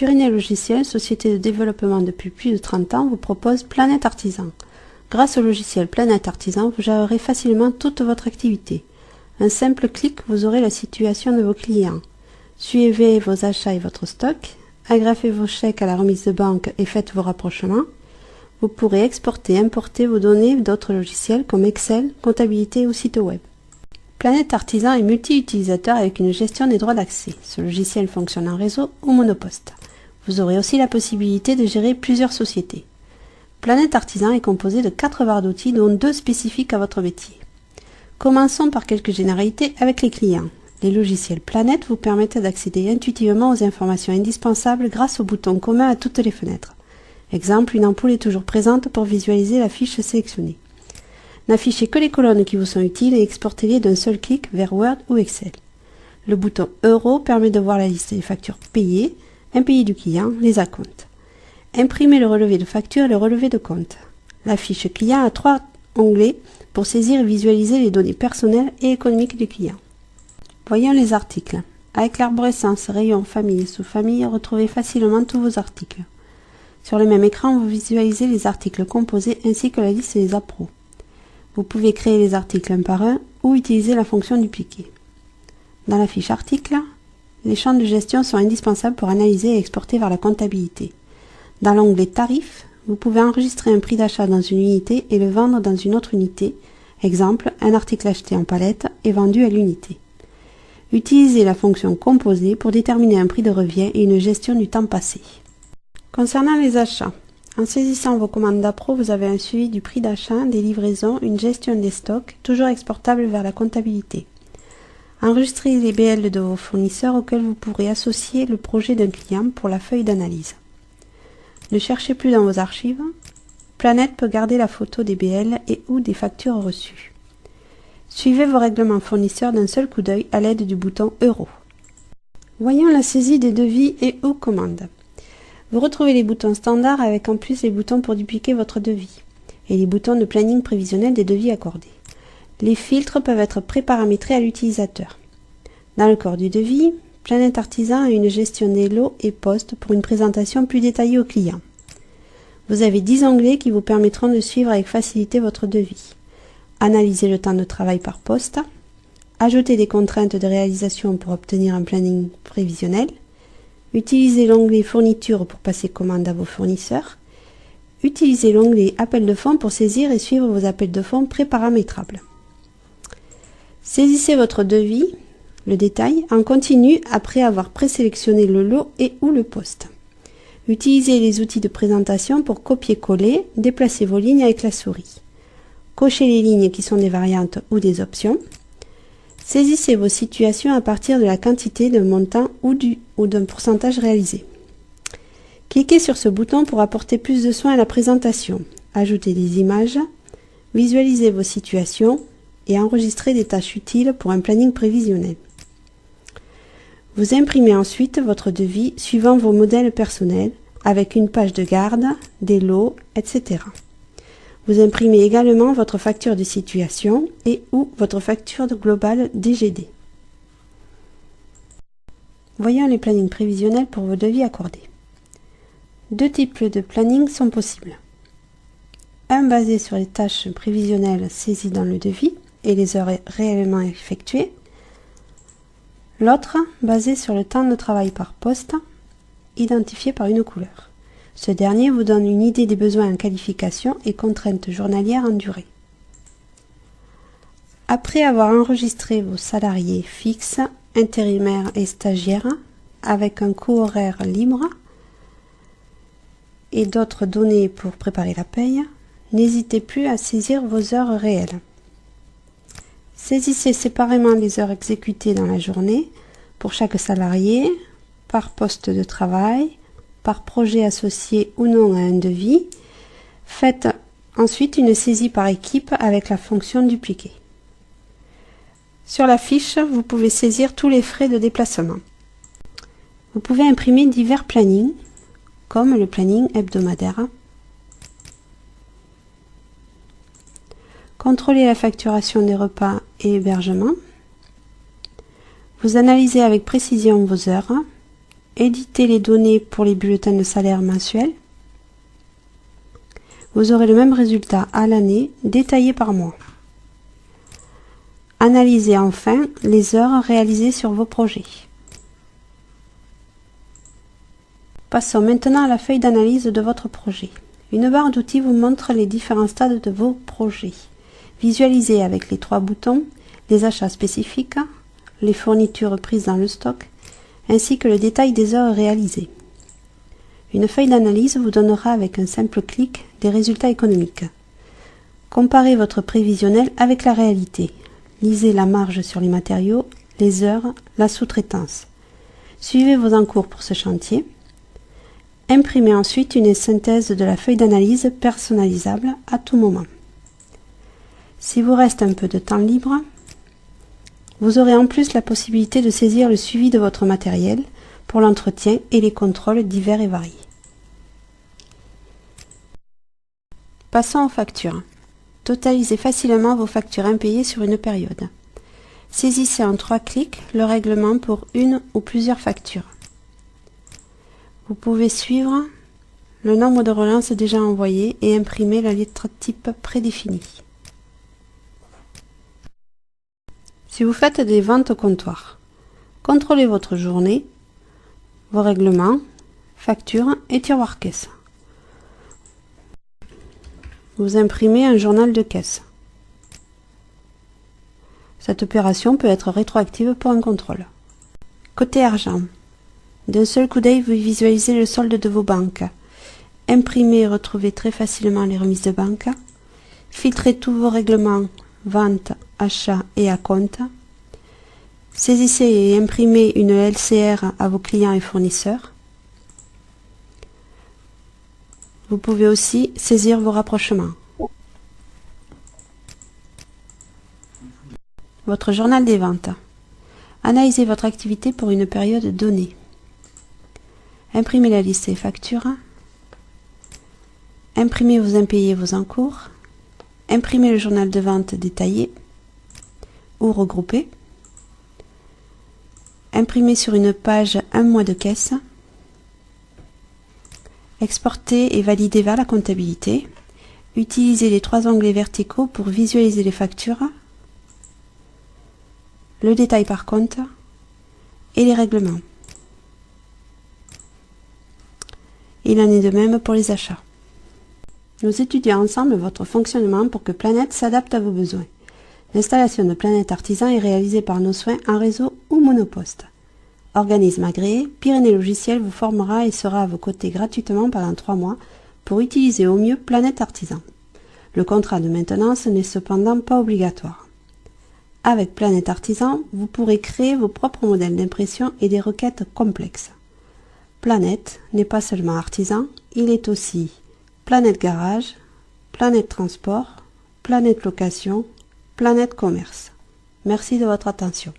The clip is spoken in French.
Pyrénées Logiciels, société de développement depuis plus de 30 ans, vous propose Planète Artisan. Grâce au logiciel Planète Artisan, vous gérerez facilement toute votre activité. Un simple clic, vous aurez la situation de vos clients. Suivez vos achats et votre stock, agrafez vos chèques à la remise de banque et faites vos rapprochements. Vous pourrez exporter et importer vos données d'autres logiciels comme Excel, comptabilité ou site web. Planète Artisan est multi-utilisateur avec une gestion des droits d'accès. Ce logiciel fonctionne en réseau ou monoposte. Vous aurez aussi la possibilité de gérer plusieurs sociétés. Planète Artisan est composé de 4 barres d'outils dont 2 spécifiques à votre métier. Commençons par quelques généralités avec les clients. Les logiciels Planète vous permettent d'accéder intuitivement aux informations indispensables grâce au bouton commun à toutes les fenêtres. Exemple, une ampoule est toujours présente pour visualiser la fiche sélectionnée. N'affichez que les colonnes qui vous sont utiles et exportez-les d'un seul clic vers Word ou Excel. Le bouton Euro permet de voir la liste des factures payées, impayées du client, les acomptes. Imprimez le relevé de facture et le relevé de compte. La fiche client a 3 onglets pour saisir et visualiser les données personnelles et économiques du client. Voyons les articles. Avec l'arborescence, rayon, famille et sous-famille, retrouvez facilement tous vos articles. Sur le même écran, vous visualisez les articles composés ainsi que la liste des appros. Vous pouvez créer les articles un par un ou utiliser la fonction dupliquer. Dans la fiche article, les champs de gestion sont indispensables pour analyser et exporter vers la comptabilité. Dans l'onglet Tarifs, vous pouvez enregistrer un prix d'achat dans une unité et le vendre dans une autre unité. Exemple, un article acheté en palette est vendu à l'unité. Utilisez la fonction Composer pour déterminer un prix de revient et une gestion du temps passé. Concernant les achats, en saisissant vos commandes d'appro, vous avez un suivi du prix d'achat, des livraisons, une gestion des stocks, toujours exportable vers la comptabilité. Enregistrez les BL de vos fournisseurs auxquels vous pourrez associer le projet d'un client pour la feuille d'analyse. Ne cherchez plus dans vos archives. Planète peut garder la photo des BL et ou des factures reçues. Suivez vos règlements fournisseurs d'un seul coup d'œil à l'aide du bouton Euro. Voyons la saisie des devis et ou commandes. Vous retrouvez les boutons standards avec en plus les boutons pour dupliquer votre devis et les boutons de planning prévisionnel des devis accordés. Les filtres peuvent être préparamétrés à l'utilisateur. Dans le corps du devis, Planète Artisan a une gestion des lots et postes pour une présentation plus détaillée au client. Vous avez 10 onglets qui vous permettront de suivre avec facilité votre devis. Analysez le temps de travail par poste, ajouter des contraintes de réalisation pour obtenir un planning prévisionnel, utilisez l'onglet Fourniture pour passer commande à vos fournisseurs. Utilisez l'onglet Appel de fonds pour saisir et suivre vos appels de fonds préparamétrables. Saisissez votre devis, le détail, en continu après avoir présélectionné le lot et ou le poste. Utilisez les outils de présentation pour copier-coller, déplacer vos lignes avec la souris. Cochez les lignes qui sont des variantes ou des options. Saisissez vos situations à partir de la quantité, d'un montant ou d'un pourcentage réalisé. Cliquez sur ce bouton pour apporter plus de soin à la présentation. Ajoutez des images, visualisez vos situations et enregistrez des tâches utiles pour un planning prévisionnel. Vous imprimez ensuite votre devis suivant vos modèles personnels avec une page de garde, des lots, etc. Vous imprimez également votre facture de situation et ou votre facture globale DGD. Voyons les plannings prévisionnels pour vos devis accordés. 2 types de planning sont possibles. Un basé sur les tâches prévisionnelles saisies dans le devis et les heures réellement effectuées. L'autre basé sur le temps de travail par poste, identifié par une couleur. Ce dernier vous donne une idée des besoins en qualification et contraintes journalières en durée. Après avoir enregistré vos salariés fixes, intérimaires et stagiaires avec un coût horaire libre et d'autres données pour préparer la paye, n'hésitez plus à saisir vos heures réelles. Saisissez séparément les heures exécutées dans la journée pour chaque salarié, par poste de travail, par projet associé ou non à un devis. Faites ensuite une saisie par équipe avec la fonction dupliquer. Sur la fiche, vous pouvez saisir tous les frais de déplacement. Vous pouvez imprimer divers plannings, comme le planning hebdomadaire. Contrôlez la facturation des repas et hébergements. Vous analysez avec précision vos heures. éditer les données pour les bulletins de salaire mensuels. Vous aurez le même résultat à l'année, détaillé par mois. Analysez enfin les heures réalisées sur vos projets. Passons maintenant à la feuille d'analyse de votre projet. Une barre d'outils vous montre les différents stades de vos projets. Visualisez avec les 3 boutons les achats spécifiques, les fournitures prises dans le stock, ainsi que le détail des heures réalisées. Une feuille d'analyse vous donnera avec un simple clic des résultats économiques. Comparez votre prévisionnel avec la réalité. Lisez la marge sur les matériaux, les heures, la sous-traitance. Suivez vos encours pour ce chantier. Imprimez ensuite une synthèse de la feuille d'analyse personnalisable à tout moment. Si vous reste un peu de temps libre, vous aurez en plus la possibilité de saisir le suivi de votre matériel pour l'entretien et les contrôles divers et variés. Passons aux factures. Totalisez facilement vos factures impayées sur une période. Saisissez en 3 clics le règlement pour une ou plusieurs factures. Vous pouvez suivre le nombre de relances déjà envoyées et imprimer la lettre type prédéfinie. Si vous faites des ventes au comptoir, contrôlez votre journée, vos règlements, factures et tiroirs caisse. Vous imprimez un journal de caisse. Cette opération peut être rétroactive pour un contrôle. Côté argent, d'un seul coup d'œil, vous visualisez le solde de vos banques. Imprimez et retrouvez très facilement les remises de banque. Filtrez tous vos règlements, vente, achat et acompte. Saisissez et imprimez une LCR à vos clients et fournisseurs. Vous pouvez aussi saisir vos rapprochements. Votre journal des ventes. Analysez votre activité pour une période donnée. Imprimez la liste des factures. Imprimez vos impayés et vos encours. Imprimez le journal de vente détaillé ou regroupé. Imprimez sur une page un mois de caisse. Exportez et validez vers la comptabilité. Utilisez les 3 onglets verticaux pour visualiser les factures, le détail par compte et les règlements. Il en est de même pour les achats. Nous étudions ensemble votre fonctionnement pour que Planète s'adapte à vos besoins. L'installation de Planète Artisan est réalisée par nos soins en réseau ou monoposte. Organisme agréé, Pyrénées Logiciel vous formera et sera à vos côtés gratuitement pendant 3 mois pour utiliser au mieux Planète Artisan. Le contrat de maintenance n'est cependant pas obligatoire. Avec Planète Artisan, vous pourrez créer vos propres modèles d'impression et des requêtes complexes. Planète n'est pas seulement artisan, il est aussi Planète Garage, Planète Transport, Planète Location, Planète Commerce. Merci de votre attention.